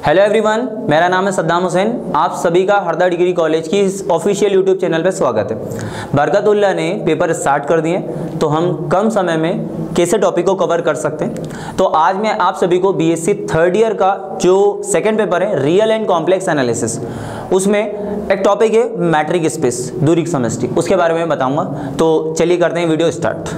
Hello everyone, मेरा नाम है सद्दाम हुसैन। आप सभी का हरदा डिग्री कॉलेज की इस ऑफिशियल यूट्यूब चैनल पर स्वागत है। बरकतुल्लाह ने पेपर स्टार्ट कर दिए, तो हम कम समय में कैसे टॉपिक को कवर कर सकते हैं। तो आज मैं आप सभी को बीएससी थर्ड ईयर का जो सेकंड पेपर है रियल एंड कॉम्प्लेक्स एनालिसिस, उसमें एक टॉपिक है मैट्रिक स्पेस, दूरी समष्टि, उसके बारे में बताऊंगा। तो चलिए करते हैं वीडियो स्टार्ट।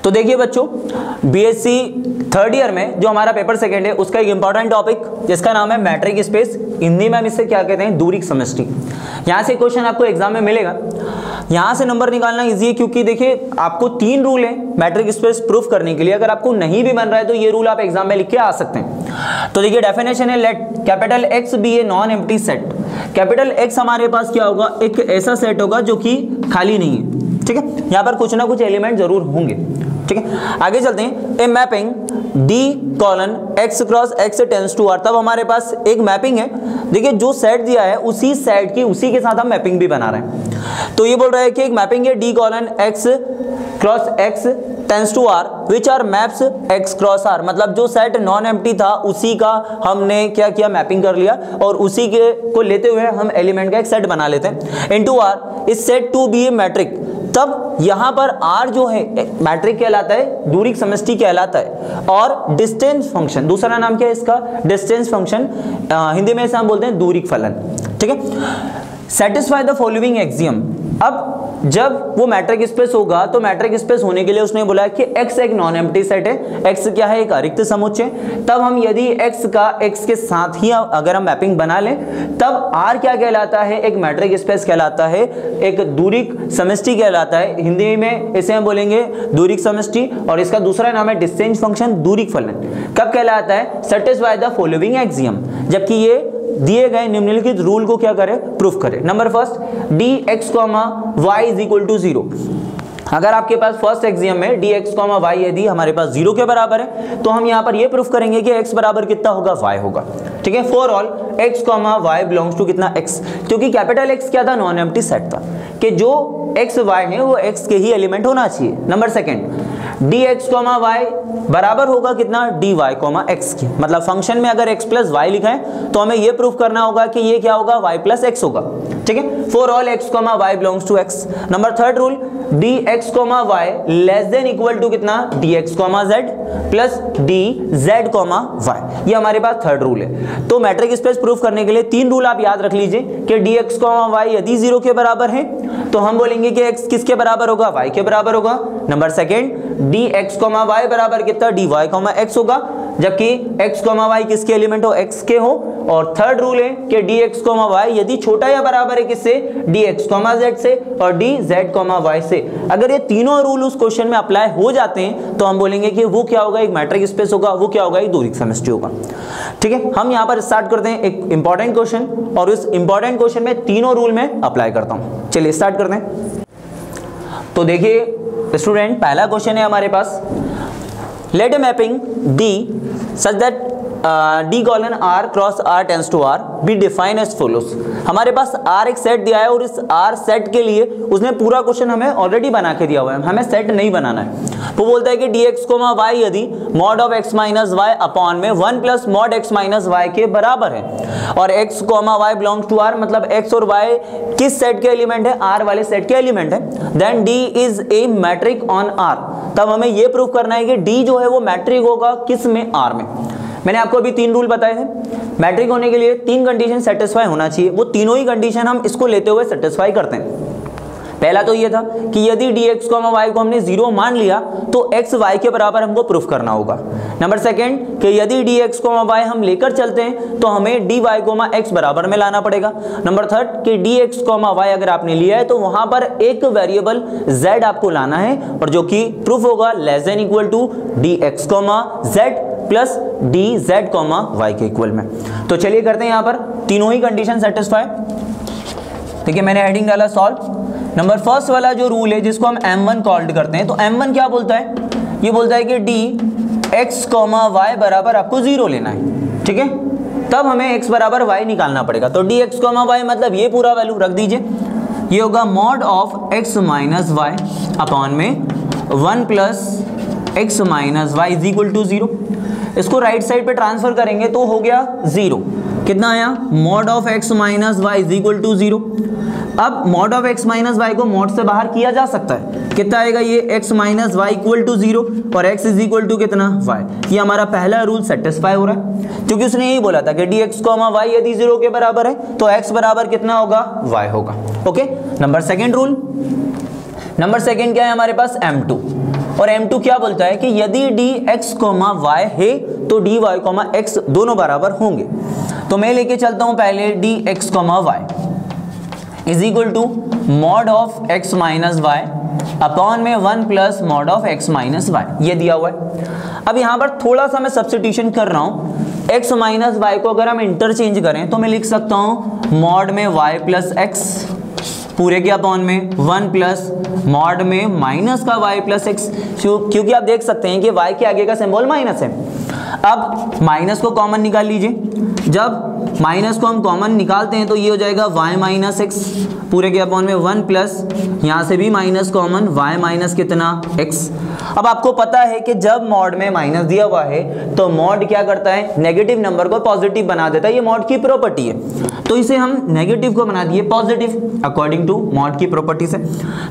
तो देखिए बच्चों, बीएससी थर्ड ईयर में जो हमारा पेपर सेकंड है उसका एक इंपॉर्टेंट टॉपिक जिसका नाम है मैट्रिक स्पेस, हिंदी में हम इससे क्या कहते हैं, दूरी समष्टि। यहाँ से क्वेश्चन आपको एग्जाम में मिलेगा, यहाँ से नंबर निकालना इजी है, क्योंकि देखिए आपको 3 रूल है मैट्रिक स्पेस प्रूफ करने के लिए। अगर आपको नहीं भी बन रहा है तो ये रूल आप एग्जाम में लिख के आ सकते हैं। तो देखिए डेफिनेशन है, let capital X be a non empty set. Capital X हमारे पास क्या होगा, एक ऐसा सेट होगा जो कि खाली नहीं है, ठीक है। यहाँ पर कुछ ना कुछ एलिमेंट जरूर होंगे, ठीक है। आगे चलते हैं, a mapping d colon X cross X tends to R. तब हमारे पास एक मैपिंग है, देखिए जो सेट दिया है उसी सेट की उसी के साथ हम मैपिंग भी बना रहे हैं। तो ये बोल रहा है कि एक मैपिंग है d colon X cross X tends to R which R maps X cross R. मतलब जो सेट नॉन एम्प्टी था उसी का हमने क्या किया, मैपिंग कर लिया, और उसी के को लेते हुए हम एलिमेंट का एक सेट बना लेते हैं। Into R is set to be a metric. तब यहां पर R जो है मैट्रिक कहलाता है, दूरी समष्टि कहलाता है। और डिस्टेंस फंक्शन, दूसरा नाम क्या है इसका, डिस्टेंस फंक्शन, हिंदी में इसे हम बोलते हैं दूरी फलन, ठीक है। Satisfy the following axiom. अब जब वो मैट्रिक स्पेस होगा तो मैट्रिक स्पेस होने के लिए उसने बोला कि x एक नॉन एम्प्टी सेट है, x क्या है, एक अरिक्त समुच्चय। तब हम यदि x का x के साथ ही अगर हम मैपिंग बना लें तब R क्या कहलाता है, एक मैट्रिक स्पेस कहलाता है, एक दूरी समष्टि कहलाता है। हिंदी में इसे हम बोलेंगे दूरी समष्टि, और इसका दूसरा नाम है डिस्टेंस फंक्शन, दूरी फलन। कब कहलाता है, सेटिस्फाई द फॉलोइंग एक्सियम, जबकि ये दिए गए निम्नलिखित रूल को क्या करे, प्रूफ करे। Number first, d x comma y is equal to 0। अगर आपके पास फर्स्ट एक्सियम में डी एक्स कॉमा वाई यदि हमारे पास 0 के बराबर है तो हम यहाँ पर ये प्रूफ करेंगे कि x बराबर कितना होगा, y होगा, ठीक है। For all x comma y belongs to कितना, x, क्योंकि कैपिटल X क्या था, नॉन एम्प्टी सेट था, कि जो x y है वो x के ही एलिमेंट होना चाहिए। Number second, d x comma y बराबर होगा कितना, डी वाई कॉमा एक्स के। मतलब फंक्शन में अगर x प्लस वाई लिखा है तो हमें ये प्रूफ करना होगा कि ये क्या होगा, y प्लस एक्स होगा, ठीक है। For all x comma y belongs to x। Number third rule, d x comma y less than equal to कितना, d x comma z plus d z comma y. ये हमारे पास third rule है। तो matric space proof करने के लिए 3 rule आप याद रख लीजिए कि डी एक्स कॉमा वाई यदि 0 के बराबर है तो हम बोलेंगे कि x किसके बराबर होगा, y के बराबर होगा। Number second, d x comma y बराबर कितना, डी वाई कॉमा एक्स होगा, जबकि x कॉमा वाई किसके एलिमेंट हो, x के हो। और थर्ड रूल है कि डी एक्स कॉमा वाई यदि छोटा या बराबर है किससे, डी एक्स कॉमा जेड से और डी जेड कॉमा वाई से। अगर ये तीनों रूल उस क्वेश्चन में अप्लाई हो जाते हैं तो हम बोलेंगे कि वो क्या होगा, एक मैट्रिक स्पेस होगा, वो क्या होगा, एक दूरी समष्टि होगा, ठीक है। हम यहाँ पर स्टार्ट करते हैं एक इंपॉर्टेंट क्वेश्चन, और इस इंपॉर्टेंट क्वेश्चन में तीनों रूल में अप्लाई करता हूँ। चलिए स्टार्ट करते हैं। तो देखिए स्टूडेंट, पहला क्वेश्चन है हमारे पास, let a mapping d such that d colon R cross R tends to R be define as follows. हमारे पास आर एक सेट दिया है और इस आर सेट के लिए उसने पूरा क्वेश्चन हमें ऑलरेडी बना के दिया हुआ है, हमें सेट नहीं बनाना है। वो बोलता है कि डी एक्स कोमा वाई यदि mod of x minus y upon में 1 plus mod x minus y के बराबर है, और x comma y belongs to R, मतलब एक्स और वाई किस सेट के एलिमेंट है, आर वाले सेट के एलिमेंट है, then d is a metric on R. तब हमें यह प्रूफ करना है कि डी जो है वो मैट्रिक होगा किस में, आर में। मैंने आपको अभी 3 रूल बताए थे, मैट्रिक होने के लिए 3 कंडीशन सेटिस्फाई होना चाहिए, वो तीनों ही कंडीशन हम इसको लेते हुए सेटिस्फाई करते हैं। पहला तो ये था कि यदि डी एक्स कॉमा वाई को हमने 0 मान लिया तो एक्स वाई के बराबर हमको प्रूफ करना होगा। नंबर सेकंड, कि यदि डी एक्स कॉमा वाई हम लेकर चलते हैं तो हमें डी वाई कॉमा एक्स बराबर में लाना पड़ेगा। नंबर थर्ड, कि डी एक्स कॉमा वाई अगर आपने लिया है तो वहां पर एक वेरिएबल z आपको लाना है, और जो कि प्रूफ होगा less than equal to d x comma z plus d z comma y के इक्वल में। तो चलिए करते हैं यहाँ पर तीनों ही कंडीशन सेटिस्फाई। देखिए मैंने हेडिंग डाला सॉल्व। नंबर फर्स्ट वाला जो रूल है जिसको हम M1 कॉल्ड करते हैं, तो M1 क्या बोलता है, ये बोलता है कि डी एक्स कॉमा वाई बराबर आपको 0 लेना है, ठीक है। तब हमें x बराबर y निकालना पड़ेगा। तो डी एक्स कॉमा वाई मतलब ये पूरा वैल्यू रख दीजिए, ये होगा mod of x minus y upon में 1 plus x minus y is equal to 0। इसको राइट साइड पे ट्रांसफर करेंगे तो हो गया 0। कितना आया, mod of x minus y is equal to 0। अब mod of x minus y को मॉड से बाहर किया जा सकता है, कितना आएगा ये x minus y equal to 0 और x इज इक्वल टू कितना y। ये हमारा पहला रूल सेटिस्फाई हो रहा है, क्योंकि उसने यही बोला था कि dx y यदि 0 के बराबर है तो x बराबर कितना होगा, y होगा। Okay, number second rule. Number second क्या है हमारे पास, m2। और m2 क्या बोलता है कि यदि dx y है तो dy x दोनों बराबर होंगे। तो मैं लेके चलता हूं पहले dx y is equal to mod of x minus y upon में 1 plus mod of x minus y, ये दिया हुआ है। अब यहाँ पर थोड़ा सा मैं सब्स्टिट्यूशन कर रहा हूँ। x माइनस वाई को अगर हम इंटरचेंज करें तो मैं लिख सकता हूँ मॉड में y प्लस x पूरे के अपॉन में 1 प्लस मॉड में माइनस का y प्लस x, क्योंकि आप देख सकते हैं कि y के आगे का सिंबल माइनस है। अब माइनस को कॉमन निकाल लीजिए, जब माइनस को हम कॉमन निकालते हैं तो ये हो जाएगा y माइनस एक्स पूरे के अपॉन में 1 प्लस यहाँ से भी माइनस कॉमन y माइनस कितना x। अब आपको पता है कि जब मॉड में माइनस दिया हुआ है तो मॉड क्या करता है, नेगेटिव नंबर को पॉजिटिव बना देता है, ये मॉड की प्रॉपर्टी है। तो इसे हम नेगेटिव को बना दिए पॉजिटिव अकॉर्डिंग टू मॉड की प्रॉपर्टी से।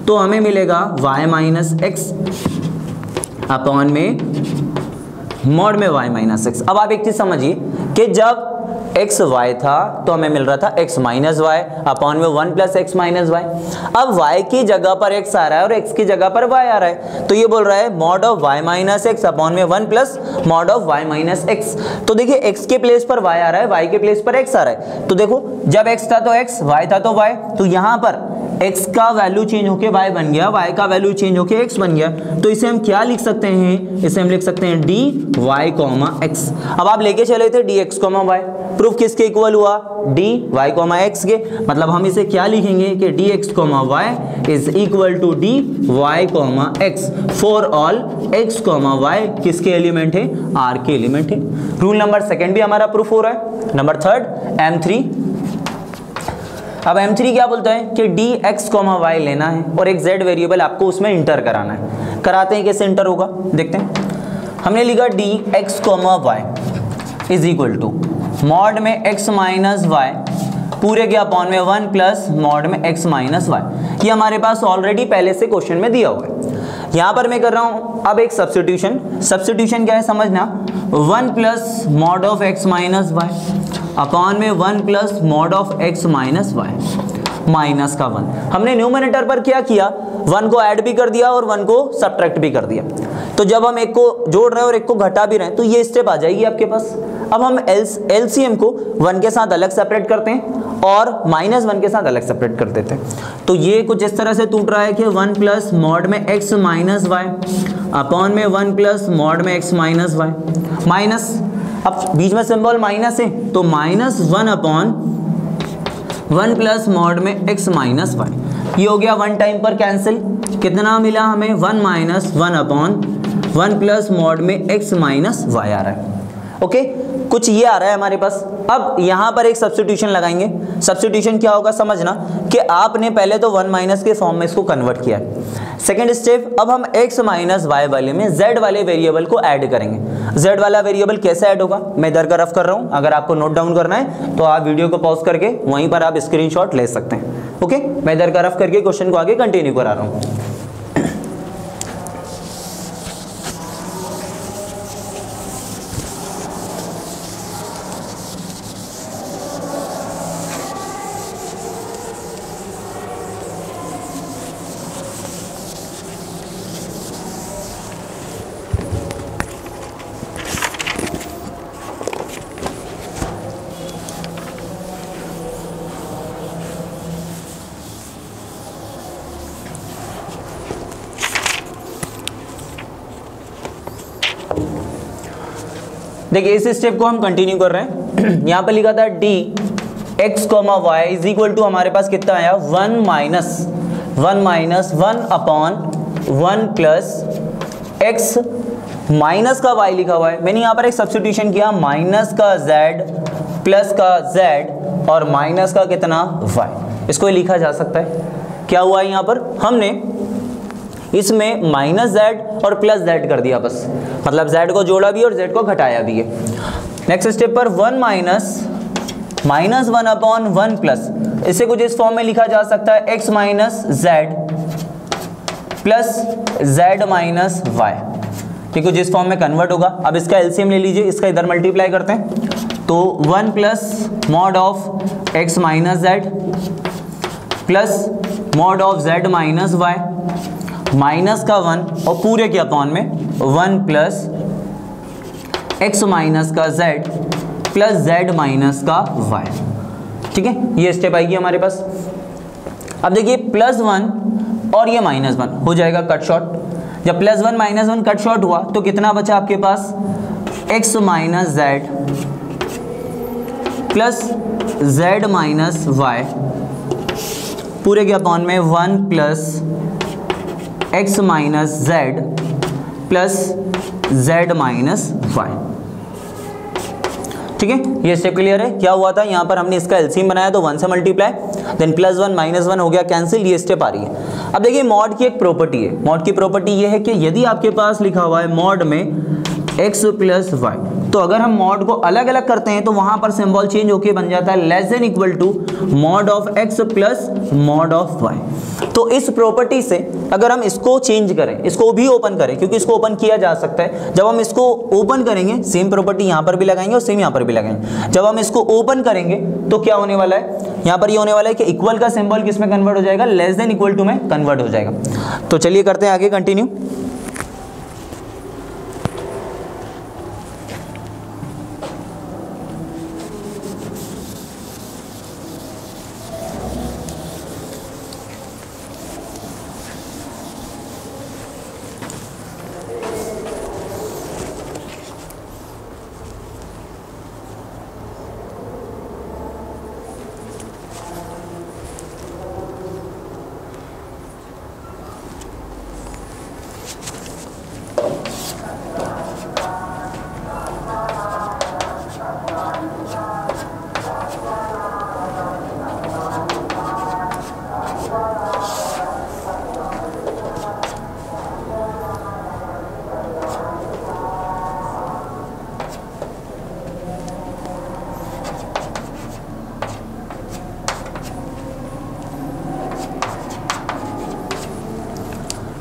तो हमें मिलेगा y माइनस एक्स अपॉन में मॉड में y माइनस एक्स। अब आप एक चीज समझिए कि जब एक्स वाई था तो हमें मिल रहा था x माइनस वाई अपॉन में 1 प्लस एक्स माइनस वाई। अब y की जगह पर x आ रहा है और x की जगह पर y आ रहा है, तो ये बोल रहा है mod of y minus x upon में 1 plus mod of y minus x. तो देखिए x के प्लेस पर y आ रहा है, y के प्लेस पर x आ रहा है। तो देखो जब x था तो x, y था तो y, तो यहाँ पर x का वैल्यू चेंज होके y बन गया, y का वैल्यू चेंज होके x बन गया। तो इसे हम क्या लिख सकते हैं, इसे हम लिख सकते हैं dy x। अब आप लेके चले थे dx y, प्रूफ किसके इक्वल हुआ, dy x के, मतलब हम इसे क्या लिखेंगे कि dx y is equal to dy x for all x y किसके एलिमेंट है, r के एलिमेंट है। रूल नंबर सेकेंड भी हमारा प्रूफ हो रहा है। Number third m3। अब m3 क्या बोलता है कि dx y लेना है और एक z वेरिएबल आपको उसमें इंटर कराना है। कराते हैं कैसे इंटर होगा, देखते हैं। हमने लिखा dx y is equal to mod में x माइनस वाई पूरे के अपॉन में 1 प्लस मॉड में x माइनस वाई। ये हमारे पास ऑलरेडी पहले से क्वेश्चन में दिया हुआ है। यहाँ पर मैं कर रहा हूँ अब एक सब्स्टिट्यूशन क्या है समझना, 1 plus mod of x minus y upon में 1 plus mod of x minus y minus का 1। हमने न्यूमरेटर पर क्या किया, 1 को ऐड भी कर दिया और 1 को सब्ट्रैक्ट भी कर दिया। तो जब हम एक को जोड़ रहे हैं और एक को घटा भी रहे हैं तो ये स्टेप आ जाएगी आपके पास। अब हम एलसीएम को 1 के साथ अलग सेपरेट करते हैं और -1 के साथ अलग सेपरेट कर देते हैं। तो ये कुछ इस तरह से टूट रहा है कि 1 प्लस मॉड में x माइनस वाई अपॉन में 1 प्लस मॉड में x माइनस वाई माइनस, अब बीच में सिंबल माइनस है तो -1 अपॉन 1 प्लस मॉड में x माइनस वाई। ये हो गया 1 टाइम पर कैंसिल, कितना मिला हमें 1 माइनस 1 अपॉन 1 प्लस मॉड में x माइनस वाई आ रहा है। ओके, कुछ ये आ रहा है हमारे पास। अब यहाँ पर एक सब्स्टिट्यूशन लगाएंगे। सब्स्टिट्यूशन क्या होगा समझना कि आपने पहले तो 1 माइनस के फॉर्म में इसको कन्वर्ट किया है। सेकेंड स्टेप, अब हम x माइनस वाई वाले में z वाले वेरिएबल को ऐड करेंगे। z वाला वेरिएबल कैसे ऐड होगा मैं इधर का रफ कर रहा हूँ, अगर आपको नोट डाउन करना है तो आप वीडियो को पॉज करके वहीं पर आप स्क्रीनशॉट ले सकते हैं। ओके, मैं इधर का रफ करके क्वेश्चन को आगे कंटिन्यू करा रहा हूँ। देखिए इस स्टेप को हम कंटिन्यू कर रहे हैं। यहाँ पर लिखा था dx y is equal to हमारे पास कितना आया 1 minus 1 upon 1 plus x minus का y लिखा हुआ है। मैंने यहाँ पर एक सब्स्टिट्यूशन किया, माइनस का z प्लस का z और माइनस का कितना y, इसको लिखा जा सकता है। क्या हुआ है यहाँ पर, हमने इसमें माइनस जेड और प्लस जेड कर दिया बस, मतलब जेड को जोड़ा भी और जेड को घटाया भी है। नेक्स्ट स्टेप पर 1 माइनस 1 अपॉन 1 प्लस, इसे कुछ इस फॉर्म में लिखा जा सकता है x minus z plus z minus y, ठीक है, जिस फॉर्म में कन्वर्ट होगा। अब इसका एलसीएम ले लीजिए, इसका इधर मल्टीप्लाई करते हैं, तो 1 plus mod of x minus z plus mod of z minus y minus का 1 और पूरे के अपॉन में 1 प्लस x माइनस का z प्लस z माइनस का y, ठीक है, ये स्टेप आएगी हमारे पास। अब देखिए +1 और ये -1 हो जाएगा कट शॉर्ट। जब +1 -1 कट शॉर्ट हुआ तो कितना बचा आपके पास, x minus z plus z minus y पूरे के अपॉन में 1 plus x minus z plus z minus y, ठीक है, ये स्टेप क्लियर है। क्या हुआ था यहाँ पर हमने इसका एलसीएम बनाया तो 1 से मल्टीप्लाई, देन +1 -1 हो गया कैंसिल, ये स्टेप आ रही है। अब देखिए मॉड की एक प्रॉपर्टी है, मॉड की प्रॉपर्टी ये है कि यदि आपके पास लिखा हुआ है मॉड में x प्लस वाई, तो अगर हम मॉड को अलग अलग करते हैं तो वहां पर सिंबल चेंज होके बन जाता है less than equal to mod of x plus mod of y. तो इस प्रॉपर्टी से अगर हम इसको चेंज करें, इसको भी ओपन करें, क्योंकि इसको ओपन किया जा सकता है, जब हम इसको ओपन करेंगे सेम प्रॉपर्टी यहाँ पर भी लगाएंगे और सेम यहाँ पर भी लगाएंगे। जब हम इसको ओपन करेंगे तो क्या होने वाला है, यहाँ पर ये होने वाला है कि इक्वल का सिंबल किस में कन्वर्ट हो जाएगा, लेस देन इक्वल टू में कन्वर्ट हो जाएगा। तो चलिए करते हैं आगे कंटिन्यू।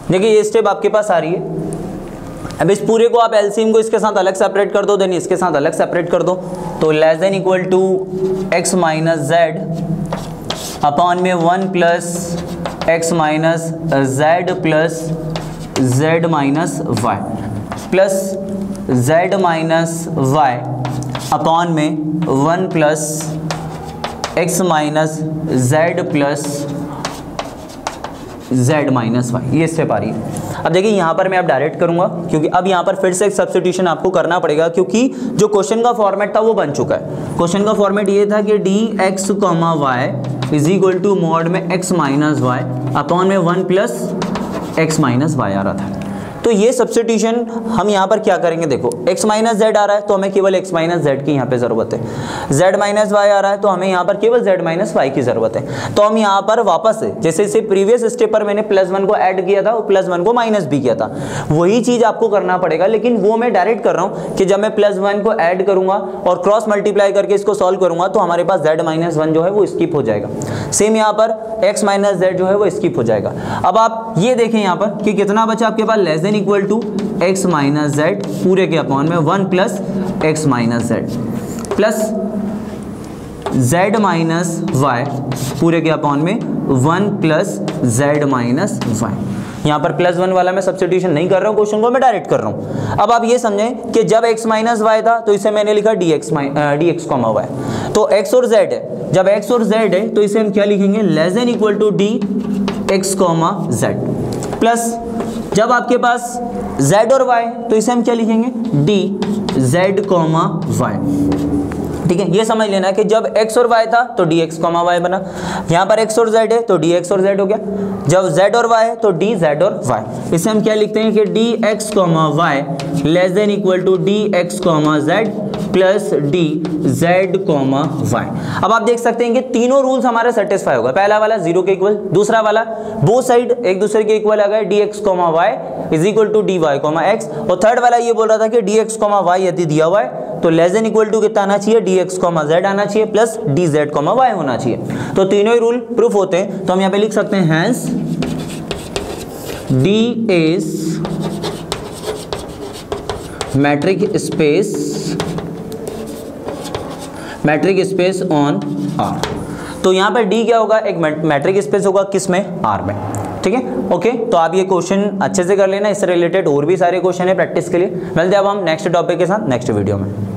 देखिए ये स्टेप आपके पास आ रही है। अब इस पूरे को आप एलसीएम को इसके साथ अलग सेपरेट कर दो, देन इसके साथ अलग सेपरेट कर दो, तो less than equal to x minus z upon में 1 plus x minus z plus z minus y plus z minus y upon में 1 plus x minus z plus z minus y, ये step आ रही है। अब देखिए यहाँ पर मैं अब डायरेक्ट करूँगा, क्योंकि अब यहाँ पर फिर से एक सब्स्टिट्यूशन आपको करना पड़ेगा, क्योंकि जो क्वेश्चन का फॉर्मेट था वो बन चुका है। क्वेश्चन का फॉर्मेट ये था कि dx, y is equal to mod में x माइनस वाई अपॉन में 1 प्लस x माइनस वाई आ रहा था। तो ये सब्स्टिट्यूशन हम यहाँ पर क्या करेंगे, देखो x माइनस जेड आ रहा है तो हमें केवल x माइनस जेड की यहाँ पे ज़रूरत है, z माइनस वाई आ रहा है तो हमें यहाँ पर केवल z माइनस वाई की ज़रूरत है। तो हम यहाँ पर वापस से जैसे इसे प्रीवियस स्टेप पर मैंने +1 को ऐड किया था और +1 को माइनस भी किया था, वही चीज़ आपको करना पड़ेगा, लेकिन वो मैं डायरेक्ट कर रहा हूँ कि जब मैं +1 को ऐड करूँगा और क्रॉस मल्टीप्लाई करके इसको सॉल्व करूँगा तो हमारे पास z माइनस 1 जो है वो स्किप हो जाएगा। सेम यहाँ पर x माइनस जेड जो है वो स्किप हो जाएगा। अब आप ये देखें यहाँ पर कि कितना बचा आपके पास, less than equal to x minus z पूरे के अपॉन में 1 plus x minus z plus z minus y पूरे के अपॉन में 1 प्लस z माइनस वाई। यहाँ पर +1 वाला मैं सब्स्टिट्यूशन नहीं कर रहा हूँ, क्वेश्चन को मैं डायरेक्ट कर रहा हूँ। अब आप ये समझें कि जब x माइनस वाई था तो इसे मैंने लिखा dx कॉमा वाई, तो x और z है, जब x और z है तो इसे हम क्या लिखेंगे, less than equal to dx comma z plus जब आपके पास z और y तो इसे हम क्या लिखेंगे, dz कॉमा y ठीक है, ये समझ लेना कि जब x और y था तो dx, y बना, यहाँ पर x और z है तो dx और z हो गया, जब z और y है तो dz और y। इसे हम क्या लिखते हैं कि dx, y less than equal to dx, z plus dz, y। अब आप देख सकते हैं कि तीनों रूल्स हमारे सेटिस्फाई होगा। पहला वाला 0 के इक्वल, दूसरा वाला बोथ साइड एक दूसरे के इक्वल आ गए, dx, y is equal to dy, x, और थर्ड वाला ये बोल रहा था कि dx, y यदि दिया हुआ है तो लेस देन इक्वल टू कितना आना चाहिए, dx, z आना चाहिए प्लस dz, y होना चाहिए। तो तीनों ही रूल प्रूफ होते हैं, तो हम यहाँ पे लिख सकते हैं hence D is metric space on R। तो यहाँ पर D क्या होगा, एक मैट्रिक स्पेस होगा किस में, R में। ठीक है, ओके। तो आप ये क्वेश्चन अच्छे से कर लेना, इससे रिलेटेड और भी सारे क्वेश्चन है प्रैक्टिस के लिए। मिलते हैं अब हम नेक्स्ट टॉपिक के साथ नेक्स्ट वीडियो में।